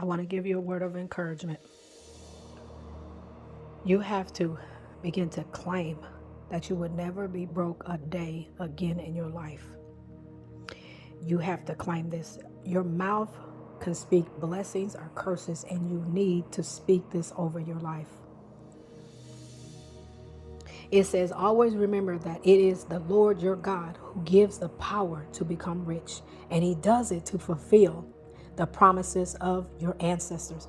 I want to give you a word of encouragement. You have to begin to claim that you would never be broke a day again in your life. You have to claim this. Your mouth can speak blessings or curses, and you need to speak this over your life. It says, always remember that it is the Lord your God who gives the power to become rich, and he does it to fulfill the promises of your ancestors.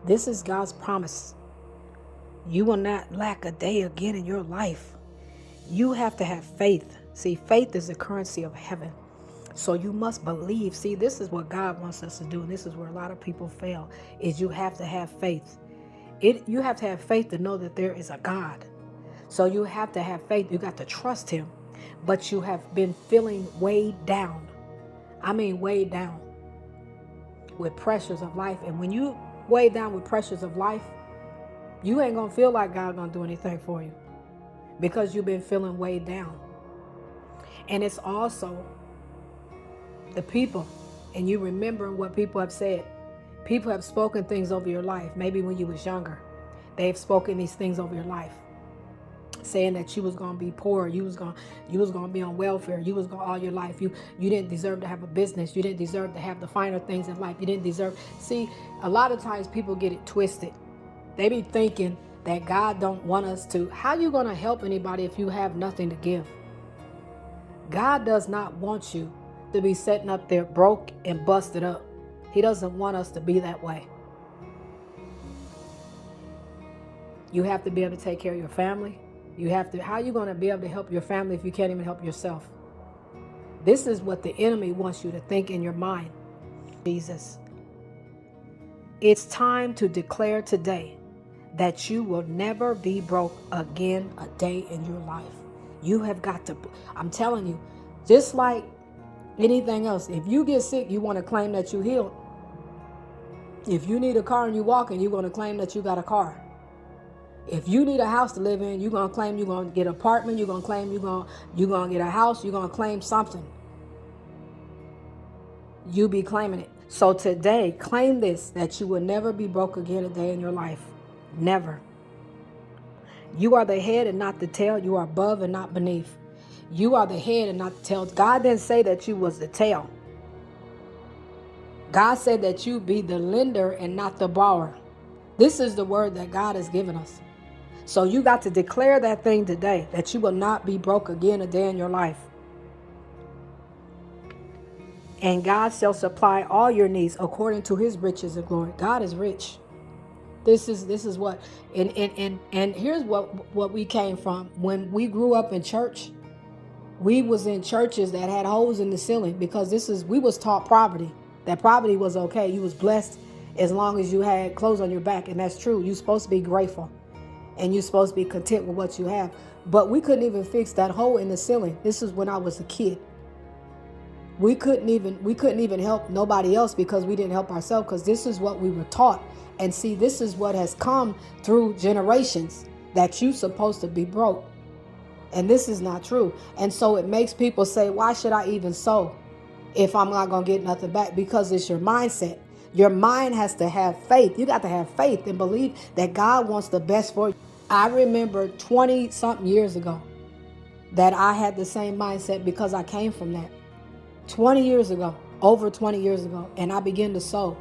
This is God's promise. You will not lack a day again in your life. You have to have faith. See, faith is the currency of heaven. So you must believe. See, this is what God wants us to do, and this is where a lot of people fail, is you have to have faith. You have to have faith to know that there is a God. So you have to have faith. You got to trust him. But you have been feeling weighed down. I mean, weighed down with pressures of life. And when you weighed down with pressures of life, you ain't going to feel like God's going to do anything for you because you've been feeling weighed down. And it's also the people, and you remember what people have said. People have spoken things over your life. Maybe when you was younger, they've spoken these things over your life, saying that you was gonna be poor, you was gonna be on welfare, you was gonna all your life. You didn't deserve to have a business. You didn't deserve to have the finer things in life. You didn't deserve. See, a lot of times people get it twisted. They be thinking that God don't want us to. How you gonna help anybody if you have nothing to give? God does not want you to be sitting up there broke and busted up. He doesn't want us to be that way. You have to be able to take care of your family. You have to. How are you going to be able to help your family if you can't even help yourself? This is what the enemy wants you to think in your mind. Jesus. It's time to declare today that you will never be broke again a day in your life. You have got to. I'm telling you, just like anything else, if you get sick, you want to claim that you healed. If you need a car and you're walking, you're going to claim that you got a car. If you need a house to live in, you're going to claim you're going to get an apartment. You're going to claim you're going to get a house. You're going to claim something. You be claiming it. So today, claim this, that you will never be broke again a day in your life. Never. You are the head and not the tail. You are above and not beneath. You are the head and not the tail. God didn't say that you was the tail. God said that you be the lender and not the borrower. This is the word that God has given us. So you got to declare that thing today, that you will not be broke again a day in your life. And God shall supply all your needs according to his riches and glory. God is rich. This is what, and here's what we came from. When we grew up in church, we was in churches that had holes in the ceiling because we was taught poverty. That poverty was okay. You was blessed as long as you had clothes on your back. And that's true. You're supposed to be grateful. And you're supposed to be content with what you have. But we couldn't even fix that hole in the ceiling. This is when I was a kid. We couldn't even help nobody else because we didn't help ourselves, because this is what we were taught. And see, this is what has come through generations, that you're supposed to be broke. And this is not true. And so it makes people say, why should I even sow if I'm not going to get nothing back? Because it's your mindset. Your mind has to have faith. You got to have faith and believe that God wants the best for you. I remember 20 something years ago that I had the same mindset because I came from that. 20 years ago, over 20 years ago, and I began to sow.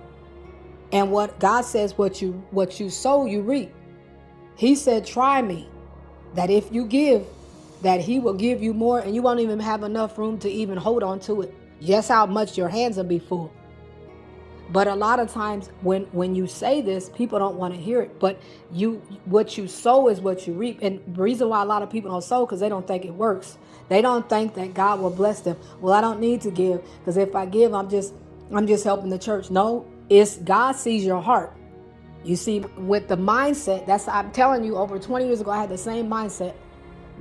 And what God says, what you sow, you reap. He said, try me, that if you give, that he will give you more, and you won't even have enough room to even hold on to it. Just how much your hands will be full. But a lot of times when you say this, people don't want to hear it. But what you sow is what you reap. And the reason why a lot of people don't sow, because they don't think it works. They don't think that God will bless them. Well, I don't need to give, because if I give, I'm just helping the church. No, it's God sees your heart. You see, with the mindset, I'm telling you, over 20 years ago, I had the same mindset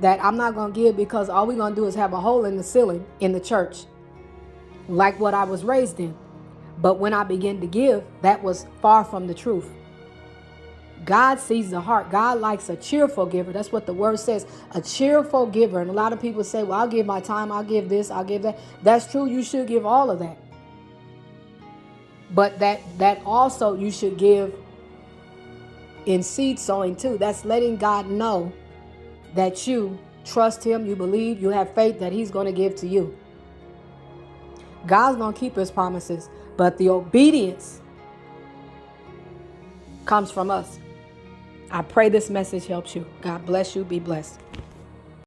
that I'm not going to give because all we're going to do is have a hole in the ceiling in the church, like what I was raised in. But when I began to give, that was far from the truth. God sees the heart. God likes a cheerful giver. That's what the word says, a cheerful giver. And a lot of people say, well, I'll give my time, I'll give this, I'll give that. That's true. You should give all of that. But that also you should give in seed sowing too. That's letting God know that you trust him, you believe, you have faith that he's going to give to you. God's going to keep his promises, but the obedience comes from us. I pray this message helps you. God bless you. Be blessed.